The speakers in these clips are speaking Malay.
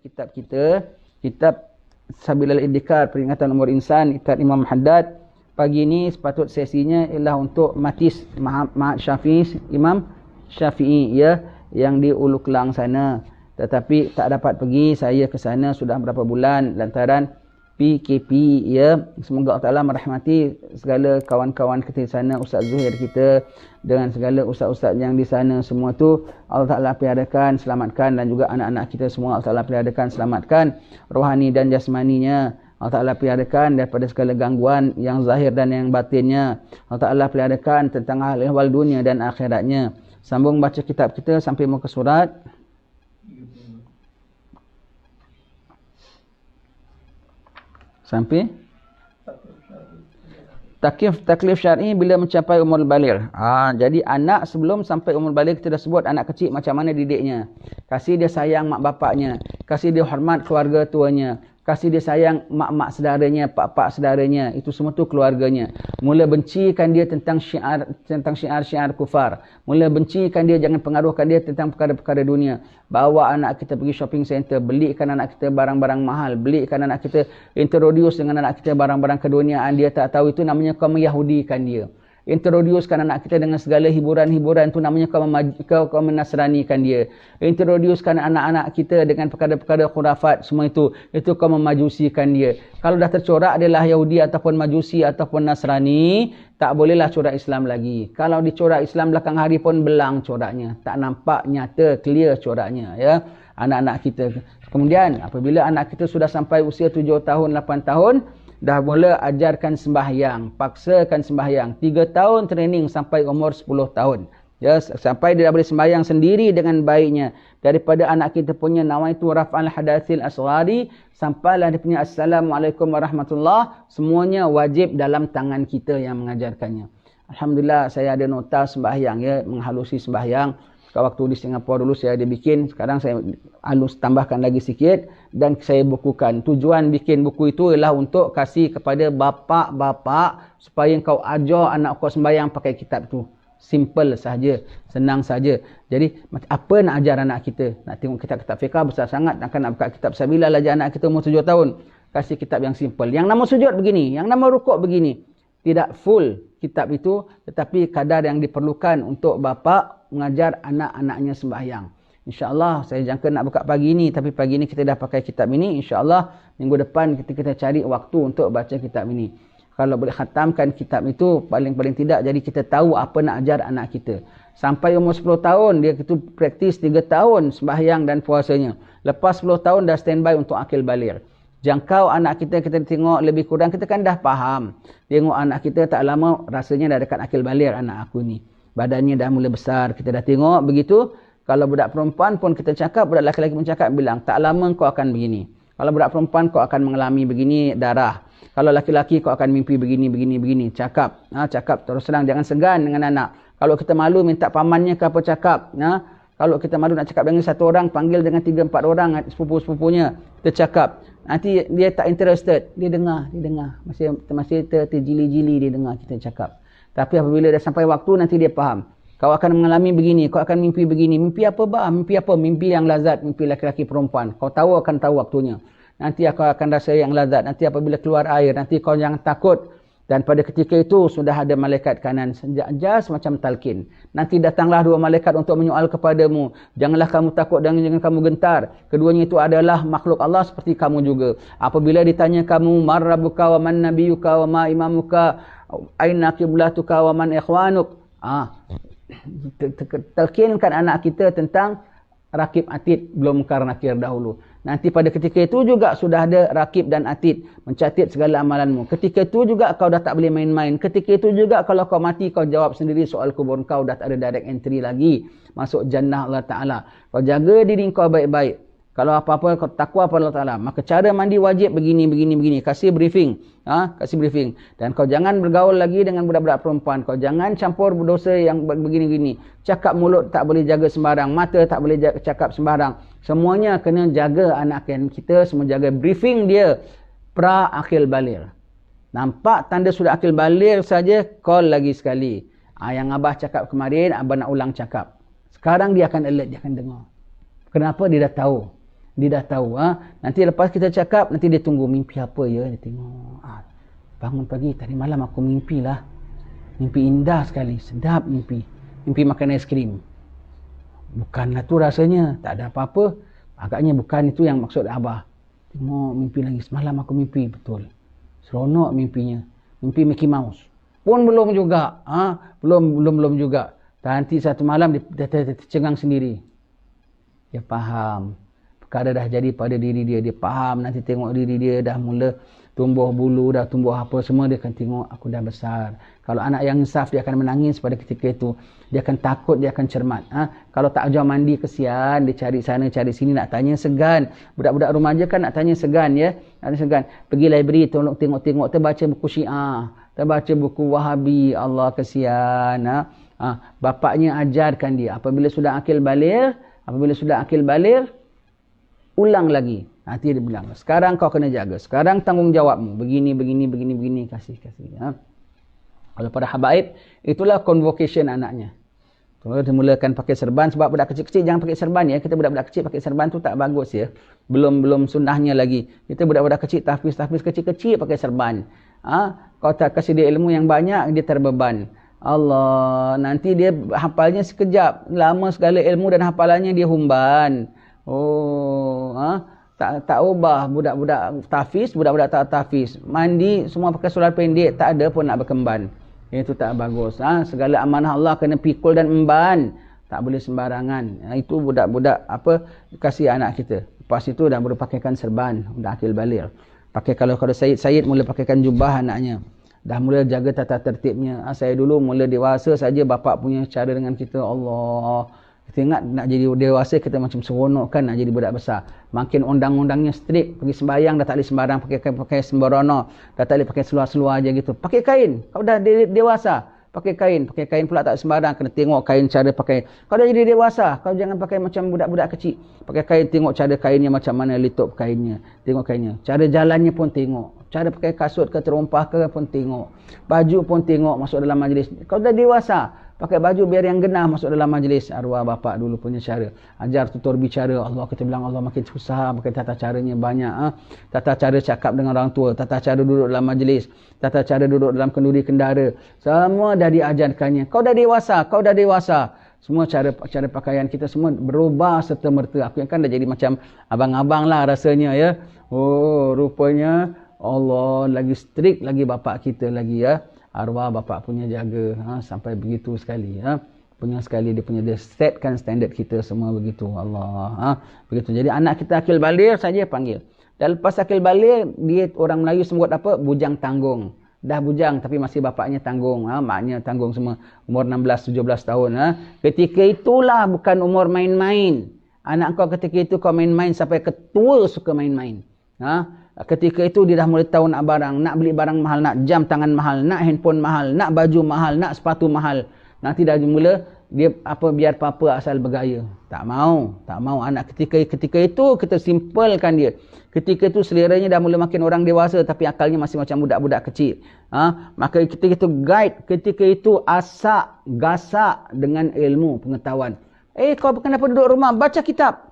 kitab kita, kitab Sabilal Idhikar, peringatan umur insan, kitab Imam Haddad. Pagi ini sepatut sesinya ialah untuk Matis Ma'had Syafi'i, Imam Syafi'i ya, yang di Ulu Kelang sana. Tetapi tak dapat pergi, saya ke sana sudah berapa bulan lantaran PKP ya. Semoga Allah Taala merahmati segala kawan-kawan kita di sana, Ustaz Zuhair kita dengan segala ustaz-ustaz yang di sana semua tu Allah Taala peliharakan, selamatkan, dan juga anak-anak kita semua Allah Taala peliharakan, selamatkan rohani dan jasmaninya. Allah Taala peliharakan daripada segala gangguan yang zahir dan yang batinnya. Allah Taala peliharakan tentang ahwal dunia dan akhiratnya. Sambung baca kitab kita sampai muka surat sampai taklif syar'i bila mencapai umur baligh. Jadi anak sebelum sampai umur baligh kita dah sebut anak kecil macam mana didiknya. Kasih dia sayang mak bapaknya, kasih dia hormat keluarga tuanya, kasih dia sayang mak-mak saudaranya, pak-pak saudaranya, itu semua tu keluarganya. Mula bencikan dia tentang syiar kufar. Mula bencikan dia, jangan pengaruhkan dia tentang perkara-perkara dunia. Bawa anak kita pergi shopping center, belikan anak kita barang-barang mahal, belikan anak kita, introduce dengan anak kita barang-barang keduniaan. Dia tak tahu, itu namanya kau Yahudikan dia. Introducekan anak kita dengan segala hiburan-hiburan, itu namanya kau menasranikan dia. Introducekan anak-anak kita dengan perkara-perkara khurafat, semua itu kau memajusikan dia. Kalau dah tercorak adalah Yahudi ataupun Majusi ataupun Nasrani, tak bolehlah corak Islam lagi. Kalau dicorak Islam belakang hari pun belang coraknya, tak nampak nyata, clear coraknya ya, anak-anak kita. Kemudian apabila anak kita sudah sampai usia 7 tahun, 8 tahun, dah mula ajarkan sembahyang, paksakan sembahyang. 3 tahun training sampai umur 10 tahun. Ya, sampai dia boleh sembahyang sendiri dengan baiknya. Daripada anak kita punya nawaitu raf'al hadatsil asghari sampailah dia punya assalamualaikum warahmatullah, semuanya wajib dalam tangan kita yang mengajarkannya. Alhamdulillah saya ada nota sembahyang ya, menghalusi sembahyang. Waktu di Singapura dulu saya ada bikin, sekarang saya halus tambahkan lagi sikit dan saya bukukan. Tujuan bikin buku itu ialah untuk kasih kepada bapa-bapa supaya kau ajar anak kau sembahyang pakai kitab tu. Simple saja, senang saja. Jadi apa nak ajar anak kita? Nak tengok kitab-kitab fiqah besar sangat, nak buka kitab Sabilal ajar anak kita umur 7 tahun. Kasih kitab yang simple. Yang nama sujud begini, yang nama rukuk begini. Tidak full kitab itu, tetapi kadar yang diperlukan untuk bapa mengajar anak-anaknya sembahyang. InsyaAllah saya jangka nak buka pagi ini, tapi pagi ini kita dah pakai kitab ini. InsyaAllah minggu depan kita cari waktu untuk baca kitab ini. Kalau boleh khatamkan kitab itu, paling-paling tidak jadi kita tahu apa nak ajar anak kita. Sampai umur 10 tahun, dia itu praktis 3 tahun sembahyang dan puasanya. Lepas 10 tahun dah standby untuk akil baligh. Jangkau anak kita tengok lebih kurang, kita kan dah faham. Tengok anak kita tak lama, rasanya dah dekat akil baligh anak aku ni. Badannya dah mula besar, kita dah tengok begitu. Kalau budak perempuan pun kita cakap, budak lelaki pun cakap, bilang tak lama kau akan begini. Kalau budak perempuan kau akan mengalami begini darah. Kalau laki-laki kau akan mimpi begini. Cakap. Cakap terus terang, jangan segan dengan anak. Kalau kita malu minta pamannya ke apa cakap. Kalau kita malu nak cakap dengan satu orang, panggil dengan 3-4 orang sepupu-sepupunya. Kita cakap. Nanti dia tak interested. Dia dengar. Masih terjili-jili dia dengar kita cakap. Tapi apabila dah sampai waktu, nanti dia faham. Kau akan mengalami begini, kau akan mimpi begini. Mimpi apa bah? Mimpi apa? Mimpi yang lazat, mimpi laki-laki perempuan. Kau akan tahu waktunya. Nanti kau akan rasa yang lazat. Nanti apabila keluar air, nanti kau jangan takut. Dan pada ketika itu sudah ada malaikat kanan just macam talqin. Nanti datanglah 2 malaikat untuk menyoal kepadamu. Janganlah kamu takut dan jangan kamu gentar. Keduanya itu adalah makhluk Allah seperti kamu juga. Apabila ditanya kamu, man rabbuka wa man nabiyuka wa ma imamuka, aina qiblatuka wa man ikhwanuk. Talqinkan anak kita tentang rakib atid belum mungkar nakir dahulu. Nanti pada ketika itu juga sudah ada rakib dan atid mencatat segala amalanmu. Ketika itu juga kau dah tak boleh main-main. Ketika itu juga kalau kau mati, kau jawab sendiri soal kubur kau, dah tak ada direct entry lagi masuk jannah Allah Ta'ala. Kau jaga diri kau baik-baik. Kalau apa-apa kau takwa pada Allah Ta'ala, maka cara mandi wajib begini. Kasih briefing. Kasih briefing. Dan kau jangan bergaul lagi dengan budak-budak perempuan. Kau jangan campur berdosa yang begini-gini. Cakap mulut tak boleh jaga sembarang. Mata tak boleh cakap sembarang. Semuanya kena jaga anak kita. Semua jaga briefing dia. Pra-akil baligh. Nampak tanda sudah akil baligh saja, call lagi sekali. Yang Abah cakap kemarin, Abah nak ulang cakap. Sekarang dia akan alert, dia akan dengar. Kenapa? Dia dah tahu. Dia dah tahu. Nanti lepas kita cakap, nanti dia tunggu mimpi apa ya. Dia tengok. Bangun pagi, tadi malam aku mimpi lah. Mimpi indah sekali. Sedap mimpi. Mimpi makan aiskrim. Bukanlah tu rasanya. Tak ada apa-apa. Agaknya bukan itu yang maksud Abah. Tengok mimpi lagi. Semalam aku mimpi. Betul. Seronok mimpinya. Mimpi Mickey Mouse. Pun belum juga. Belum juga. Nanti satu malam dia tercengang sendiri. Dia faham. Perkara dah jadi pada diri dia. Dia faham. Nanti tengok diri dia dah mula tumbuh bulu, dah tumbuh apa semua. Dia akan tengok aku dah besar. Kalau anak yang insaf, dia akan menangis pada ketika itu. Dia akan takut, dia akan cermat. Kalau tak ajar mandi, kesian. Dia cari sana, cari sini, nak tanya segan. Budak-budak remaja kan nak tanya segan ya. Nak segan. Pergi library, tolong tengok-tengok. Terbaca buku Syiah. Terbaca buku Wahabi. Allah kesian. Bapaknya ajarkan dia. Apabila sudah akil baligh, ulang lagi. Nanti dia bilang, sekarang kau kena jaga. Sekarang tanggungjawabmu. Begini. Kasih. Kalau pada habaib, itulah convocation anaknya. Dia mulakan pakai serban. Sebab budak kecil-kecil jangan pakai serban ya. Kita budak-budak kecil pakai serban tu tak bagus ya. Belum sunnahnya lagi. Kita budak-budak kecil, tahfiz kecil-kecil pakai serban. Kau tak kasih dia ilmu yang banyak, dia terbeban. Allah, nanti dia hafalnya sekejap. Lama segala ilmu dan hafalannya dia humban. Tak ubah budak-budak tahfiz, budak-budak tak tahfiz. Mandi semua pakai seluar pendek, tak ada pun nak berkemban. Itu tak bagus. Segala amanah Allah kena pikul dan emban. Tak boleh sembarangan. Itu budak-budak kasih anak kita. Lepas itu dah boleh pakaikan serban, dah akil baligh. Pakai kalau Sayyid mula pakaikan jubah anaknya. Dah mula jaga tata tertibnya. Saya dulu mula dewasa saja bapa punya cara dengan kita. Allah. Kita ingat nak jadi dewasa kita macam seronok kan nak jadi budak besar. Makin undang-undangnya strict. Pergi sembahyang dah tak boleh sembarang pakai sembarono. Dah tak boleh pakai seluar-seluar aja gitu. Pakai kain. Kau dah dewasa. Pakai kain pula tak sembarang. Kena tengok kain cara pakai. Kau dah jadi dewasa. Kau jangan pakai macam budak-budak kecil. Pakai kain, tengok cara kainnya macam mana, litup kainnya. Tengok kainnya. Cara jalannya pun tengok. Cara pakai kasut ke terompah ke pun tengok. Baju pun tengok masuk dalam majlis. Kau dah dewasa. Pakai baju biar yang genah masuk dalam majlis. Arwah bapak dulu punya cara. Ajar tutur bicara. Allah, kita bilang Allah makin susah. Pakai tata caranya banyak. Tata cara cakap dengan orang tua. Tata cara duduk dalam majlis. Tata cara duduk dalam kenduri kendara. Semua dah diajarkannya. Kau dah dewasa. Semua cara pakaian kita semua berubah serta merta. Aku yang kan dah jadi macam abang-abang lah rasanya ya. Rupanya Allah lagi strict lagi bapak kita lagi ya. Arwah bapak punya jaga sampai begitu sekali punya sekali dia punya dia setkan standard kita semua begitu Allah begitu. Jadi anak kita akil baligh saja panggil. Dan lepas akil baligh dia orang Melayu sebut apa? Bujang tanggung. Dah bujang tapi masih bapaknya tanggung maknya tanggung semua umur 16 17 tahun Ketika itulah bukan umur main-main. Anak kau ketika itu kau main-main sampai ketua suka main-main. Ketika itu dia dah mulai tahu nak barang, nak beli barang mahal, nak jam tangan mahal, nak handphone mahal, nak baju mahal, nak sepatu mahal. Nanti dah mula dia biar apa asal bergaya. Tak mau anak ketika itu kita simpelkan dia. Ketika itu seleranya dah mula makin orang dewasa tapi akalnya masih macam budak-budak kecil. Maka ketika itu guide, ketika itu gasak dengan ilmu pengetahuan. Kau kenapa duduk rumah baca kitab?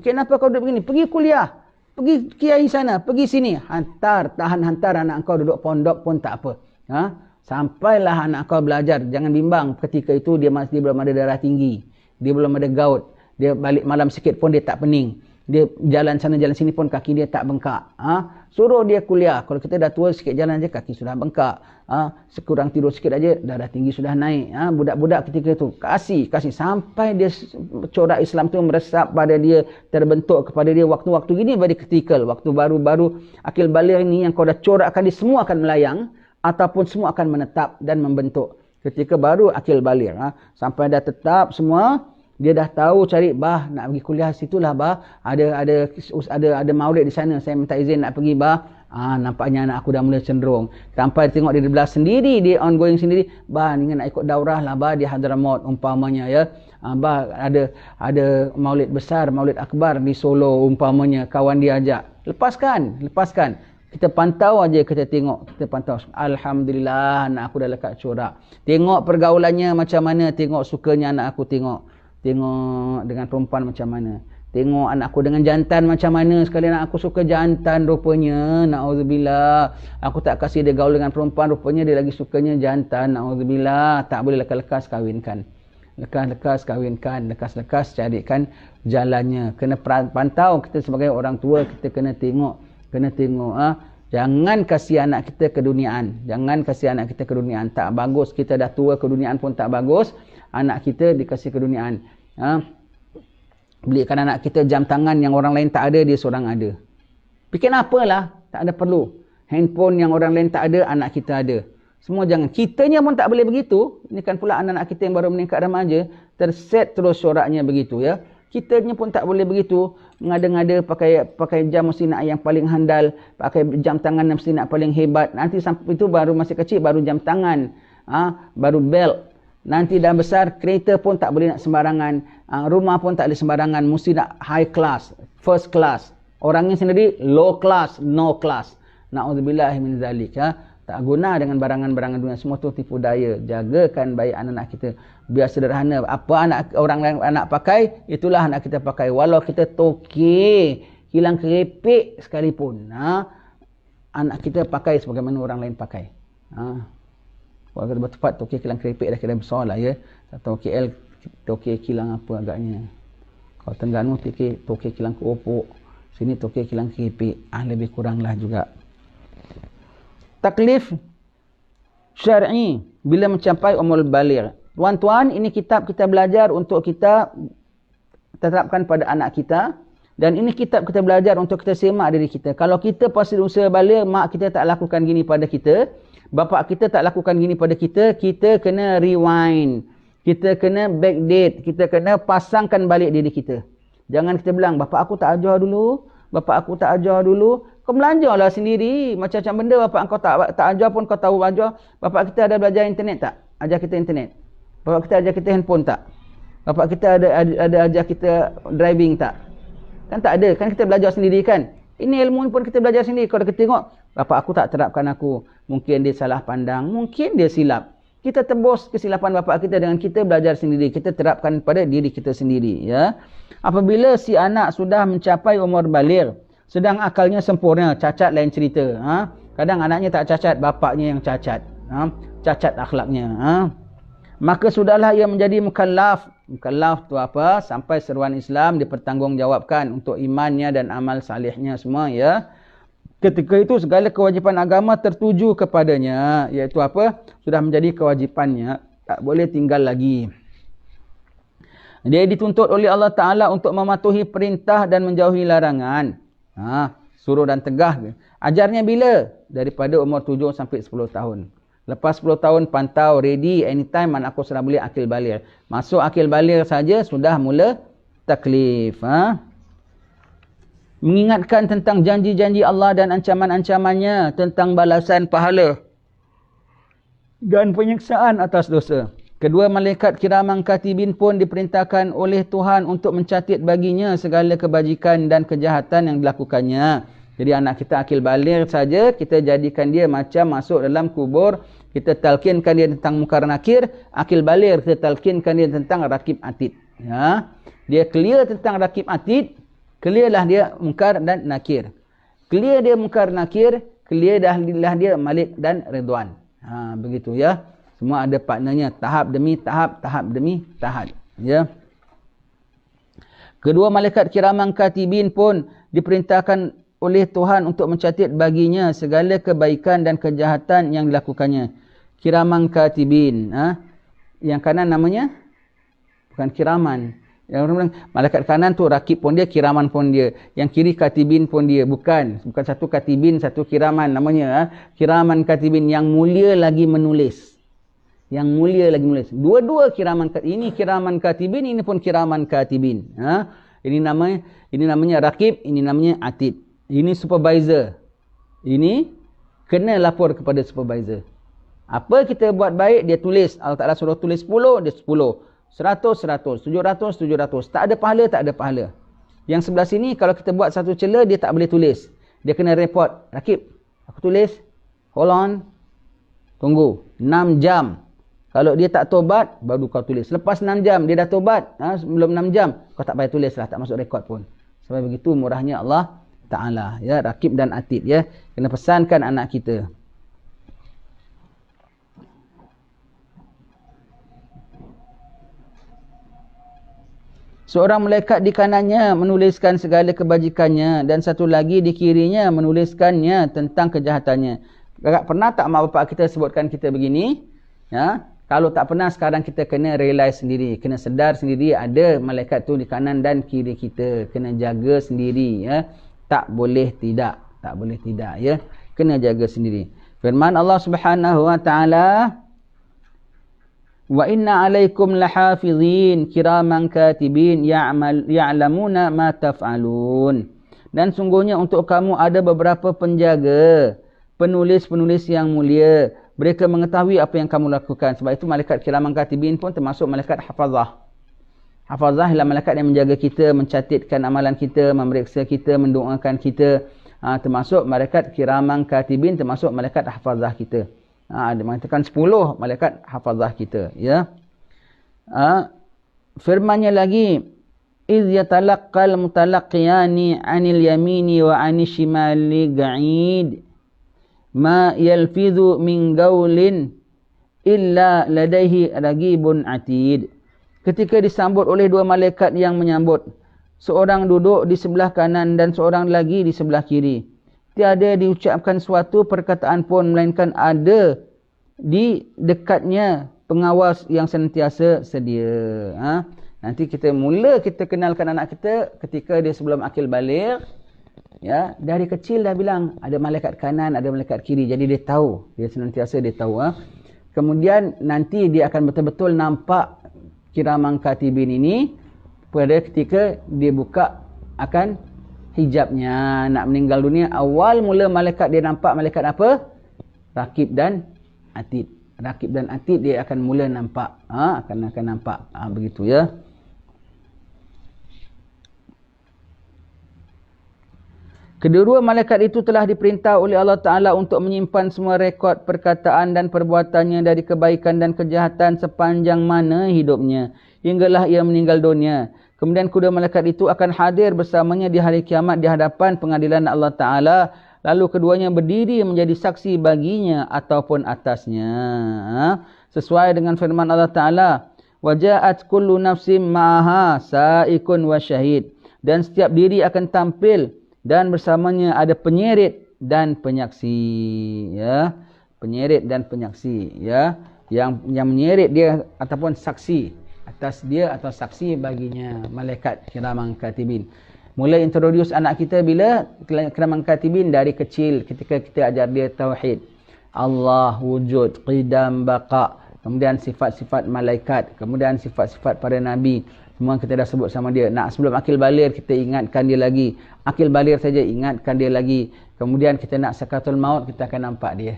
Kenapa kau duduk begini? Pergi kuliah. Pergi kiai sana, pergi sini. Tahan hantar anak kau duduk pondok pun tak apa. Sampailah anak kau belajar. Jangan bimbang ketika itu dia belum ada darah tinggi. Dia belum ada gout. Dia balik malam sikit pun dia tak pening. Dia jalan sana jalan sini pun kaki dia tak bengkak. Suruh dia kuliah. Kalau kita dah tua sikit jalan aja kaki sudah bengkak. Sekurang tidur sikit aja darah tinggi sudah naik. Budak-budak ketika itu kasih sampai dia corak Islam tu meresap pada dia, terbentuk kepada dia waktu-waktu gini very critical. Waktu baru-baru akil baligh ini yang kau dah corakkan dia semua akan melayang ataupun semua akan menetap dan membentuk. Ketika baru akil baligh sampai dah tetap semua. Dia dah tahu cari nak pergi kuliah situlah ada maulid di sana, saya minta izin nak pergi nampaknya anak aku dah mula cenderung. Sampai tengok dia belah sendiri, dia ongoing sendiri, ingin nak ikut daurah lah di Hadramaut umpamanya ya. Ada maulid besar, maulid akbar di Solo umpamanya, kawan dia ajak. Lepaskan. Kita pantau aja, kita pantau. Alhamdulillah anak aku dah lekat corak. Tengok pergaulannya macam mana, tengok sukanya anak aku tengok dengan perempuan macam mana. Tengok anak aku dengan jantan macam mana. Sekali anak aku suka jantan rupanya. Na'udzubillah. Aku tak kasih dia gaul dengan perempuan. Rupanya dia lagi sukanya jantan. Na'udzubillah. Tak boleh lekas-lekas kahwinkan. Lekas-lekas kahwinkan. Lekas-lekas carikan jalannya. Kena pantau kita sebagai orang tua. Kita kena tengok. Kena tengok. Jangan kasih anak kita keduniaan. Jangan kasih anak kita keduniaan. Tak bagus. Kita dah tua keduniaan pun tak bagus. Anak kita dikasih keduniaan. Belikan anak kita jam tangan yang orang lain tak ada, dia seorang ada. Fikir apalah, tak ada perlu. Handphone yang orang lain tak ada, anak kita ada. Semua jangan. Kitanya pun tak boleh begitu. Ini kan pula anak-anak kita yang baru meningkat remaja, terset terus soraknya begitu ya. Kitanya pun tak boleh begitu. Mengada-ngada pakai jam mesti nak yang paling handal, pakai jam tangan mesti nak paling hebat. Nanti sampai itu baru masih kecil, baru jam tangan, baru belt. Nanti dah besar, kereta pun tak boleh nak sembarangan. Rumah pun tak boleh sembarangan. Mesti nak high class, first class. Orangnya sendiri low class, no class. Na'udzubillah min zalik. Tak guna dengan barangan-barangan dunia. Semua tu tipu daya. Jagakan baik anak-anak kita. Biar sederhana. Apa orang lain anak pakai, itulah anak kita pakai. Walau kita tokek, hilang keripik sekalipun. Anak kita pakai sebagaimana orang lain pakai. Kalau kita bertepat tokek kilang keripik dah kira besar lah ya. Atau KL tokek kilang apa agaknya. Kalau Terengganu tokek kilang keropok. Sini tokek kilang keripik. Lebih kurang lah juga. Taklif syar'i bila mencapai umur baligh. Tuan-tuan, ini kitab kita belajar untuk kita terapkan pada anak kita. Dan ini kitab kita belajar untuk kita semak diri kita. Kalau kita pasti usia baligh, mak kita tak lakukan gini pada kita. Bapak kita tak lakukan gini pada kita, kita kena rewind. Kita kena backdate. Kita kena pasangkan balik diri kita. Jangan kita bilang, bapak aku tak ajar dulu. Bapak aku tak ajar dulu. Kau belajarlah sendiri. Macam-macam benda bapak kau tak ajar pun kau tahu ajar. Bapak kita ada belajar internet tak? Ajar kita internet. Bapak kita ajar kita handphone tak? Bapak kita ada ajar kita driving tak? Kan tak ada. Kan kita belajar sendiri kan? Ini ilmu pun kita belajar sendiri. Kalau kita tengok, bapak aku tak terapkan aku. Mungkin dia salah pandang. Mungkin dia silap. Kita tebus kesilapan bapak kita dengan kita belajar sendiri. Kita terapkan pada diri kita sendiri. Ya. Apabila si anak sudah mencapai umur baligh, sedang akalnya sempurna, cacat lain cerita. Kadang anaknya tak cacat, bapaknya yang cacat. Cacat akhlaknya. Maka sudahlah ia menjadi mukallaf. Mukallaf tu apa? Sampai seruan Islam dipertanggungjawabkan untuk imannya dan amal salihnya semua ya. Ketika itu segala kewajipan agama tertuju kepadanya, iaitu apa? Sudah menjadi kewajipannya, tak boleh tinggal lagi. Dia dituntut oleh Allah Ta'ala untuk mematuhi perintah dan menjauhi larangan. Suruh dan tegah. Ajarnya bila? Daripada umur 7 sampai 10 tahun. Lepas 10 tahun pantau, ready, anytime anak aku sudah boleh akil baligh. Masuk akil baligh saja sudah mula taklif. Mengingatkan tentang janji-janji Allah dan ancaman-ancamannya tentang balasan pahala dan penyiksaan atas dosa. Kedua malaikat kiraman katibin pun diperintahkan oleh Tuhan untuk mencatat baginya segala kebajikan dan kejahatan yang dilakukannya. Jadi anak kita akil baligh saja, kita jadikan dia macam masuk dalam kubur. Kita talkinkan dia tentang mungkar nakir. Akil baligh kita talkinkan dia tentang rakib atid. Ya. Dia clear tentang rakib atid. Clearlah dia mungkar dan nakir. Clear dia mungkar nakir. Clear dah dia malik dan ridwan. Begitu ya. Semua ada partnernya. Tahap demi tahap. Tahap demi tahap. Ya. Kedua malaikat kiraman katibin pun diperintahkan oleh Tuhan untuk mencatat baginya segala kebaikan dan kejahatan yang dilakukannya. Kiraman katibin. Yang kanan namanya? Bukan kiraman. Yang orang bilang, malaikat kanan tu rakib pun dia, kiraman pun dia. Yang kiri katibin pun dia. Bukan satu katibin, satu kiraman namanya. Kiraman katibin yang mulia lagi menulis. Yang mulia lagi menulis. Dua-dua kiraman. Ini kiraman katibin, ini pun kiraman katibin. Ini namanya rakib, ini namanya atid. Ini supervisor. Ini kena lapor kepada supervisor. Apa kita buat baik, dia tulis. Allah Ta'ala suruh tulis 10, dia 10. 100, 100. 700, 700. Tak ada pahala, tak ada pahala. Yang sebelah sini, kalau kita buat satu celah, dia tak boleh tulis. Dia kena report. Rakib, aku tulis. Hold on. Tunggu. 6 jam. Kalau dia tak tobat, baru kau tulis. Lepas 6 jam, dia dah tobat. Sebelum 6 jam, kau tak payah tulis lah. Tak masuk rekod pun. Sebab begitu murahnya Allah Ta'ala. Ya, Raqib dan Atid. Ya. Kena pesankan anak kita. Seorang malaikat di kanannya menuliskan segala kebajikannya. Dan satu lagi di kirinya menuliskannya tentang kejahatannya. Pernah tak mak bapak kita sebutkan kita begini? Ya. Kalau tak pernah, sekarang kita kena realize sendiri. Kena sedar sendiri ada malaikat tu di kanan dan kiri kita. Kena jaga sendiri. Ya. Tak boleh tidak. Tak boleh tidak. Ya. Kena jaga sendiri. Firman Allah Subhanahu Wa Ta'ala. Wa inna alaikum lahafizin kiraman katibin ya'lamuna ma taf'alun. Dan sungguhnya untuk kamu ada beberapa penjaga, penulis-penulis yang mulia. Mereka mengetahui apa yang kamu lakukan. Sebab itu malaikat kiraman katibin pun termasuk malaikat hafazah. Hafazah ialah malaikat yang menjaga kita, mencatatkan amalan kita, memeriksa kita, mendoakan kita. Termasuk malaikat kiraman katibin, termasuk malaikat hafazah kita. Dia mengatakan 10 malaikat hafazah kita. Ya. Firmannya lagi, إِذْ يَتَلَقَّى الْمُتَلَقِّيَانِ عَنِ الْيَمِينِ وَعَنِ الشِّمَالِ قَعِيدٍ مَا يَلْفِظُ مِنْ قَوْلٍ إِلَّا لَدَيْهِ رَقِيبٌ عَتِيدٌ. Ketika disambut oleh dua malaikat yang menyambut, seorang duduk di sebelah kanan dan seorang lagi di sebelah kiri. Tiada diucapkan suatu perkataan pun melainkan ada di dekatnya pengawas yang senantiasa sedia. Nanti kita kenalkan anak kita ketika dia sebelum akil baligh. Ya, dari kecil dah bilang ada malaikat kanan, ada malaikat kiri. Jadi dia tahu, dia senantiasa dia tahu. Kemudian nanti dia akan betul-betul nampak kiraman katibin ini pada ketika dia buka akan hijabnya nak meninggal dunia. Awal mula malaikat dia nampak malaikat apa? Raqib dan Atid. Raqib dan Atid dia akan mula nampak. Akan nampak. Begitu ya. Kedua malaikat itu telah diperintah oleh Allah Ta'ala untuk menyimpan semua rekod perkataan dan perbuatannya dari kebaikan dan kejahatan sepanjang mana hidupnya, hinggalah ia meninggal dunia. Kemudian kedua malaikat itu akan hadir bersamanya di hari kiamat di hadapan pengadilan Allah Ta'ala. Lalu keduanya berdiri menjadi saksi baginya ataupun atasnya. Sesuai dengan firman Allah Ta'ala. Waja'at kullu nafsim ma'aha sa'ikun wa syahid. Dan setiap diri akan tampil dan bersamanya ada penyerit dan penyaksi. Ya. Penyerit dan penyaksi. Ya. Yang menyerit dia ataupun saksi atas dia atau saksi baginya malaikat kiraman katibin. Mula introduce anak kita bila kiraman katibin dari kecil ketika kita ajar dia tauhid. Allah wujud, qidam, baqa, kemudian sifat-sifat malaikat, kemudian sifat-sifat para nabi. Semua kita dah sebut sama dia. Nak sebelum akil baligh kita ingatkan dia lagi. Akil baligh saja ingatkan dia lagi. Kemudian kita nak sakaratul maut kita akan nampak dia.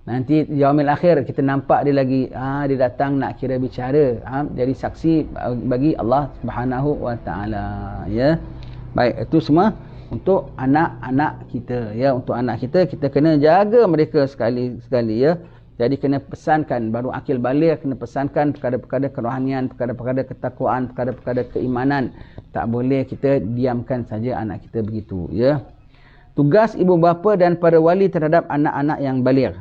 Nanti yaumil akhir kita nampak dia lagi. Dia datang nak kira bicara. Jadi saksi bagi Allah Subhanahu Wa Ta'ala. Ya. Baik, itu semua untuk anak-anak kita. Ya, untuk anak kita kena jaga mereka sekali-sekali ya. Jadi kena pesankan baru akil baligh, kena pesankan perkara-perkara kerohanian, perkara-perkara ketakwaan, perkara-perkara keimanan. Tak boleh kita diamkan saja anak kita begitu ya. Tugas ibu bapa dan para wali terhadap anak-anak yang baligh.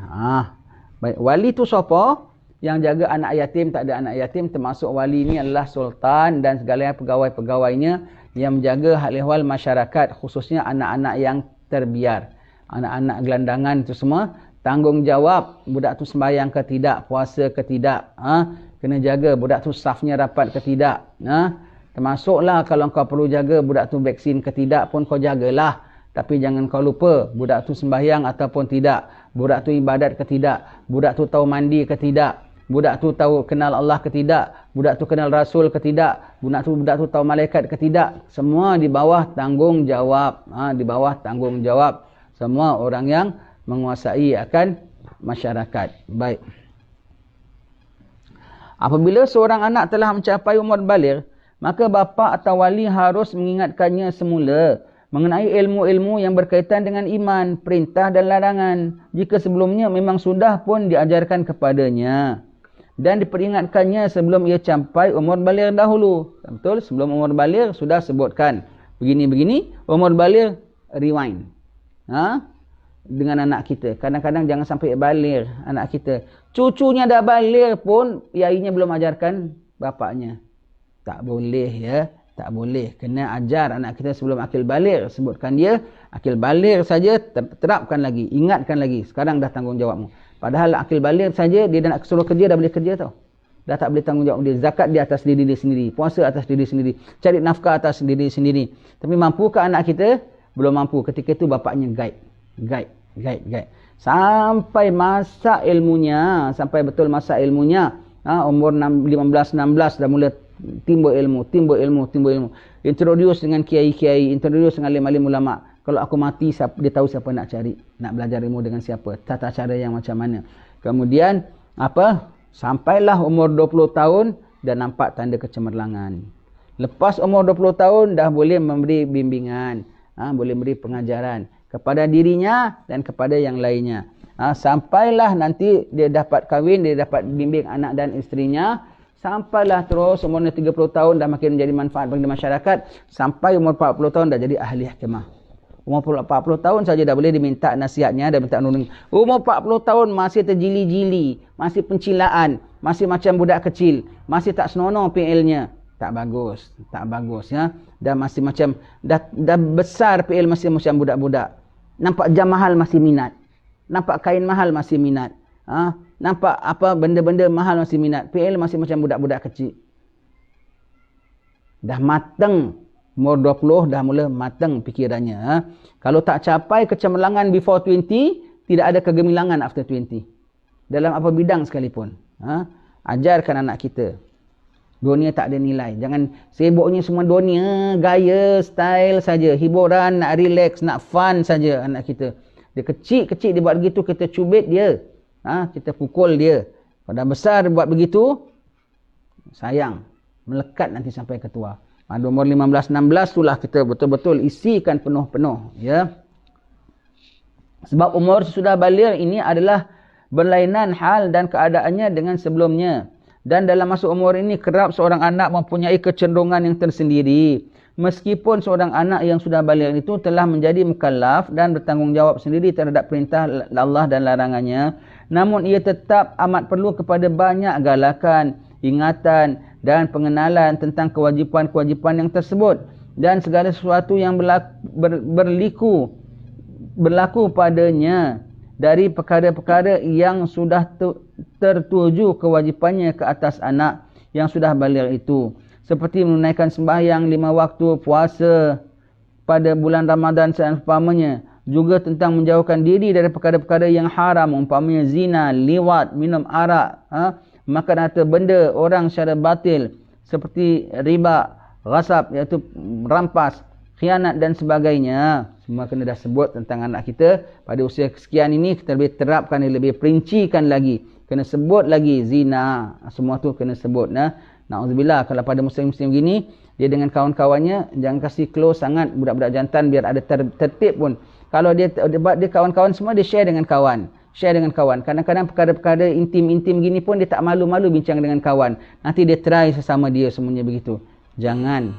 Baik, wali tu siapa? Yang jaga anak yatim, tak ada anak yatim, termasuk wali ni adalah sultan dan segala pegawai-pegawainya yang menjaga hal ehwal masyarakat, khususnya anak-anak yang terbiar. Anak-anak gelandangan itu semua tanggungjawab budak tu sembahyang ke tidak, puasa ke tidak. Kena jaga budak tu safnya rapat ke tidak. Termasuklah kalau kau perlu jaga budak tu vaksin ke tidak pun kau jagalah. Tapi jangan kau lupa budak tu sembahyang ataupun tidak. Budak tu ibadat ke tidak. Budak tu tahu mandi ke tidak. Budak tu tahu kenal Allah ke tidak. Budak tu kenal Rasul ke tidak. Budak tu tahu malaikat ke tidak. Semua di bawah tanggungjawab. Di bawah tanggungjawab semua orang yang menguasai akan masyarakat. Baik. Apabila seorang anak telah mencapai umur baligh, maka bapa atau wali harus mengingatkannya semula mengenai ilmu-ilmu yang berkaitan dengan iman, perintah dan larangan. Jika sebelumnya memang sudah pun diajarkan kepadanya. Dan diperingatkannya sebelum ia capai umur baligh dahulu. Betul? Sebelum umur baligh sudah sebutkan. Begini-begini, umur baligh rewind. Dengan anak kita. Kadang-kadang jangan sampai baligh anak kita. Cucunya dah baligh pun, yainya belum ajarkan bapaknya. Tak boleh ya. Tak boleh. Kena ajar anak kita sebelum akil baligh. Sebutkan dia, akil baligh saja terapkan lagi. Ingatkan lagi. Sekarang dah tanggungjawabmu. Padahal akil baligh saja, dia dah nak suruh kerja, dah boleh kerja tau. Dah tak boleh tanggungjawab dia. Zakat dia atas diri dia sendiri. Puasa atas diri sendiri. Cari nafkah atas diri sendiri. Tapi mampukah anak kita? Belum mampu. Ketika itu bapaknya guide. Sampai masa ilmunya. Sampai betul masa ilmunya. Umur 15-16 dah mula timbul ilmu. Introduce dengan kiai-kiai. Introduce dengan alim-alim ulama'. Kalau aku mati, dia tahu siapa nak cari. Nak belajar ilmu dengan siapa. Tata cara yang macam mana. Kemudian, sampailah umur 20 tahun, dah nampak tanda kecemerlangan. Lepas umur 20 tahun, dah boleh memberi bimbingan. Boleh memberi pengajaran. Kepada dirinya dan kepada yang lainnya. Sampailah nanti dia dapat kahwin, dia dapat bimbing anak dan isterinya. Sampailah terus umurnya 30 tahun, dah makin menjadi manfaat bagi masyarakat. Sampai umur 40 tahun, dah jadi ahli hikmah. Umur 40 tahun saja dah boleh diminta nasihatnya, dah minta nunung. Umur 40 tahun masih terjili-jili, masih pencilaan, masih macam budak kecil, masih tak senonoh PL-nya. Tak bagus ya. Dah masih macam dah besar PL masih macam budak-budak. Nampak jam mahal masih minat. Nampak kain mahal masih minat. Nampak benda-benda mahal masih minat. PL masih macam budak-budak kecil. Dah matang. Umur 20 dah mula matang fikirannya. Kalau tak capai kecemerlangan before 20, tidak ada kegemilangan after 20. Dalam apa bidang sekalipun. Ajarkan anak kita. Dunia tak ada nilai. Jangan sibuknya semua dunia, gaya, style saja. Hiburan, nak relax, nak fun saja anak kita. Dia kecil-kecil dia buat begitu, kita cubit dia. Kita pukul dia. Kalau dah besar buat begitu, sayang. Melekat nanti sampai ke tua. Pada umur 15-16 itulah kita betul-betul isikan penuh-penuh. Ya. Sebab umur sesudah baligh ini adalah berlainan hal dan keadaannya dengan sebelumnya. Dan dalam masa umur ini kerap seorang anak mempunyai kecenderungan yang tersendiri. Meskipun seorang anak yang sudah baligh itu telah menjadi mukallaf dan bertanggungjawab sendiri terhadap perintah Allah dan larangannya. Namun ia tetap amat perlu kepada banyak galakan, ingatan dan pengenalan tentang kewajipan-kewajipan yang tersebut. Dan segala sesuatu yang berlaku padanya dari perkara-perkara yang sudah tertuju kewajipannya ke atas anak yang sudah baligh itu. Seperti menunaikan sembahyang 5 waktu, puasa pada bulan Ramadan seumpamanya. Juga tentang menjauhkan diri dari perkara-perkara yang haram, umpamanya zina, liwat, minum arak, makan harta benda orang secara batil seperti riba, ghasab iaitu rampas, khianat dan sebagainya. Semua kena dah sebut tentang anak kita. Pada usia sekian ini kita lebih terapkan, lebih perincikan lagi. Kena sebut lagi zina. Semua tu kena sebut. Na'udzubillah, kalau pada muslim-muslim gini, dia dengan kawan-kawannya jangan kasih close sangat budak-budak jantan biar ada tertib pun. Kalau dia kawan-kawan semua, dia share dengan kawan. Kadang-kadang perkara-perkara intim-intim gini pun dia tak malu-malu bincang dengan kawan. Nanti dia try sesama dia semuanya begitu. Jangan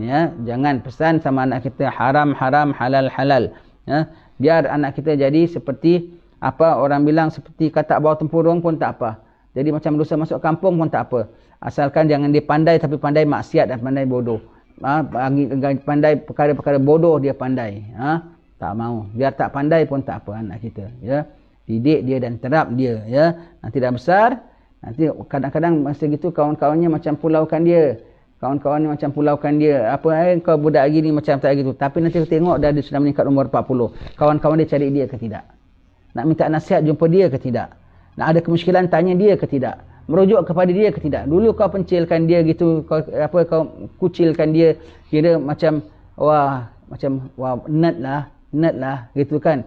ya. Jangan pesan sama anak kita haram, halal. Ya. Biar anak kita jadi seperti orang bilang seperti katak bawah tempurung pun tak apa. Jadi macam dosa masuk kampung pun tak apa. Asalkan jangan dia pandai tapi pandai maksiat dan pandai bodoh. Pandai perkara-perkara bodoh dia pandai. Tak mau. Biar tak pandai pun tak apa anak kita. Ya. Didik dia dan terap dia. Ya. Nanti dah besar. Nanti kadang-kadang masa gitu kawan-kawannya macam pulaukan dia. Apa kau budak gini macam tak gitu. Tapi nanti tengok dah dia sudah meningkat umur 40. Kawan-kawan dia cari dia ke tidak? Nak minta nasihat jumpa dia ke tidak? Nak ada kemusykilan tanya dia ke tidak? Merujuk kepada dia ke tidak? Dulu kau pencilkan dia gitu, kau kucilkan dia, kira macam nerd lah gitu kan.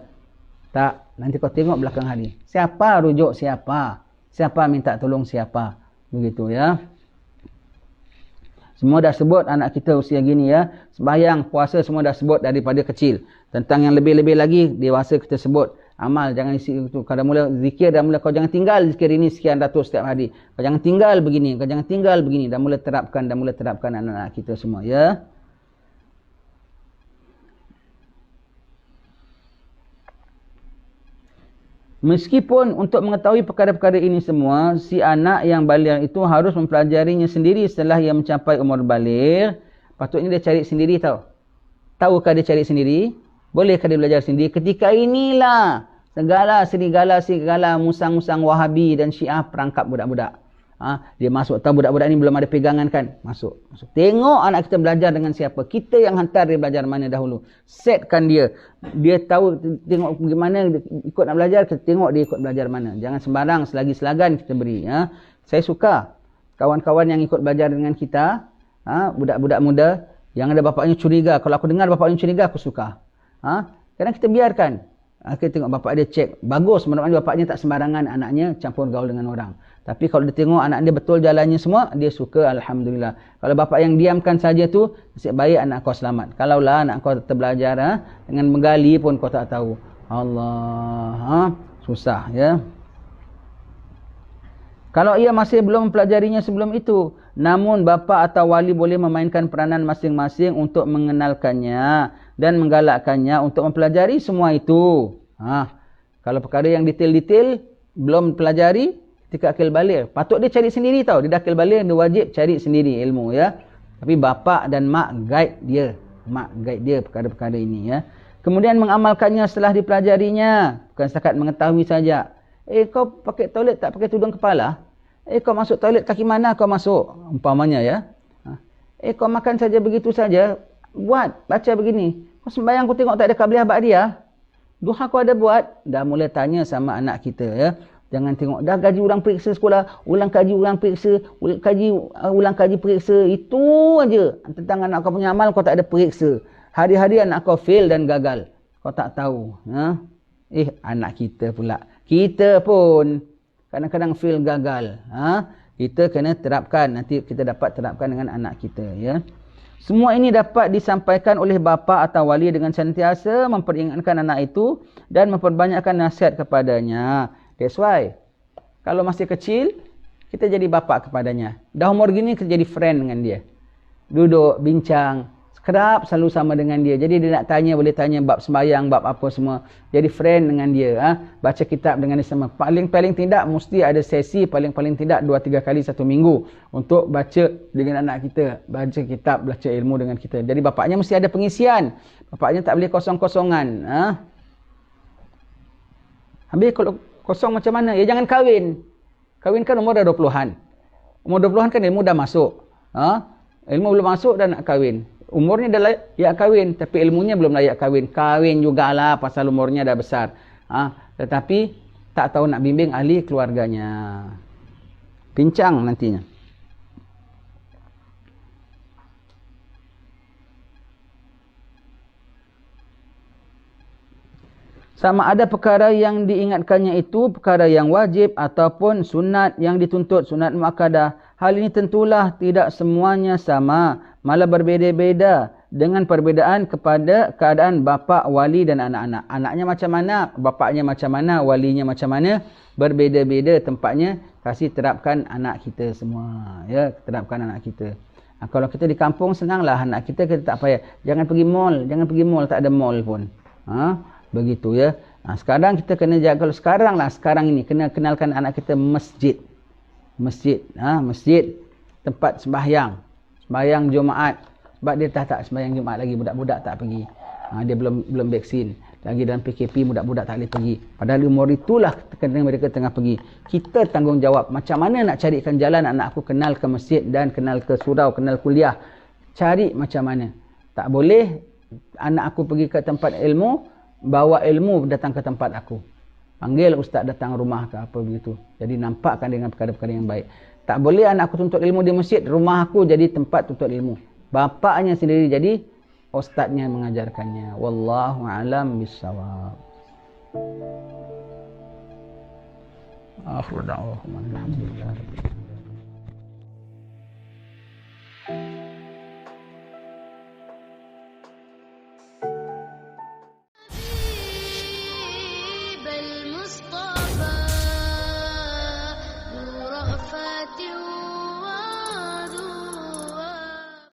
Tak, nanti kau tengok belakang hari. Siapa rujuk siapa? Siapa minta tolong siapa? Begitu ya. Semua dah sebut anak kita usia gini ya. Sembahyang, puasa semua dah sebut daripada kecil. Tentang yang lebih-lebih lagi, dewasa kita sebut. Amal, jangan isi itu. Kalau mula zikir, dah mula kau jangan tinggal zikir ini sekian ratus setiap hari. Kau jangan tinggal begini, kau jangan tinggal begini. Dah mula terapkan anak-anak kita semua, ya. Meskipun untuk mengetahui perkara-perkara ini semua, si anak yang baligh itu harus mempelajarinya sendiri setelah ia mencapai umur baligh. Patutnya dia cari sendiri tau. Tahukah dia cari sendiri? Bolehkah dia belajar sendiri? Ketika inilah segala serigala, musang-musang Wahabi dan Syiah perangkap budak-budak. Dia masuk, tahu budak-budak ni belum ada pegangan kan? Masuk. Tengok anak kita belajar dengan siapa. Kita yang hantar dia belajar mana dahulu. Setkan dia. Dia tahu, tengok bagaimana ikut nak belajar, kita tengok dia ikut belajar mana. Jangan sembarang selagi selagan kita beri. Saya suka kawan-kawan yang ikut belajar dengan kita, budak-budak muda, yang ada bapaknya curiga. Kalau aku dengar bapaknya curiga, aku suka. Kadang kita biarkan. Kita tengok bapak dia cek. Bagus, maknanya bapaknya tak sembarangan anaknya campur gaul dengan orang. Tapi kalau dia tengok anak dia betul jalannya semua, dia suka, alhamdulillah. Kalau bapak yang diamkan saja tu, nasib baik anak kau selamat. Kalaulah anak kau tetap belajar, dengan menggali pun kau tak tahu. Allah, susah, ya. Kalau ia masih belum mempelajarinya sebelum itu, namun bapa atau wali boleh memainkan peranan masing-masing untuk mengenalkannya dan menggalakkannya untuk mempelajari semua itu. Kalau perkara yang detail-detail belum pelajari ketika akil baligh, patut dia cari sendiri tau. Dia dah akil baligh, dia wajib cari sendiri ilmu, ya. Tapi bapa dan mak guide dia. Mak guide dia perkara-perkara ini, ya. Kemudian mengamalkannya setelah dipelajarinya, bukan setakat mengetahui saja. Kau pakai toilet tak pakai tudung kepala? Kau masuk toilet kaki mana kau masuk? Umpamanya, ya. Kau makan saja begitu saja. Baca begini. Kau sembahyang kau tengok tak ada qabliyah ba'diyah. Duha kau ada buat? Dah mula tanya sama anak kita, ya. Jangan tengok dah gaji orang periksa sekolah, ulang kaji orang periksa, ulang kaji periksa, itu aja. Tentang anak kau punya amal kau tak ada periksa. Hari-hari anak kau fail dan gagal. Kau tak tahu, ha? Anak kita pula. Kita pun kadang-kadang fail gagal. Kita kena terapkan. Nanti kita dapat terapkan dengan anak kita, ya. Semua ini dapat disampaikan oleh bapa atau wali dengan sentiasa memperingatkan anak itu dan memperbanyakkan nasihat kepadanya. That's why kalau masih kecil kita jadi bapa kepadanya. Dah umur gini kita jadi friend dengan dia. Duduk, bincang, kerap selalu sama dengan dia. Jadi dia nak tanya, boleh tanya bab sembahyang, bab apa semua. Jadi friend dengan dia. Baca kitab dengan dia sama. Paling tidak mesti ada sesi paling tidak 2-3 kali satu minggu untuk baca dengan anak kita. Baca kitab, baca ilmu dengan kita. Jadi bapaknya mesti ada pengisian. Bapaknya tak boleh kosong-kosongan. Habis kalau kosong macam mana? Ya jangan kahwin. Kahwin kan umur dah 20-an. Umur 20-an kan ilmu dah masuk. Ilmu belum masuk dah nak kahwin. Umurnya dah layak kahwin, tapi ilmunya belum layak kahwin. Kahwin jugalah pasal umurnya dah besar. Tetapi tak tahu nak bimbing ahli keluarganya. Pincang nantinya. Sama ada perkara yang diingatkannya itu perkara yang wajib ataupun sunat yang dituntut, sunat muakkadah. Hal ini tentulah tidak semuanya sama, malah berbeza-beza dengan perbezaan kepada keadaan bapa, wali dan anak-anak. Anaknya macam mana, bapaknya macam mana, walinya macam mana, berbeza-beza tempatnya. Kasih terapkan anak kita semua, ya, terapkan anak kita. Kalau kita di kampung senanglah anak kita tak payah. Jangan pergi mall, tak ada mall pun. Begitu, ya. Sekarang kita kena jaga. Kalau sekarang ini kena kenalkan anak kita masjid. Masjid tempat sembahyang Jumaat. Sebab dia tak sembahyang Jumaat lagi, budak-budak tak pergi. Dia belum vaksin. Lagi dalam PKP budak-budak tak boleh pergi. Padahal umur itulah mereka tengah pergi. Kita tanggungjawab macam mana nak carikan jalan anak aku kenal ke masjid dan kenal ke surau, kenal kuliah. Cari macam mana. Tak boleh anak aku pergi ke tempat ilmu, bawa ilmu datang ke tempat aku. Panggil ustaz datang rumah ke apa begitu. Jadi nampakkan dengan perkara-perkara yang baik. Tak boleh anak aku tuntut ilmu di masjid, rumah aku jadi tempat tuntut ilmu. Bapaknya sendiri jadi ustaznya mengajarkannya. Wallahu a'lam bissawab. Akhiru da'wahum alhamdulillah.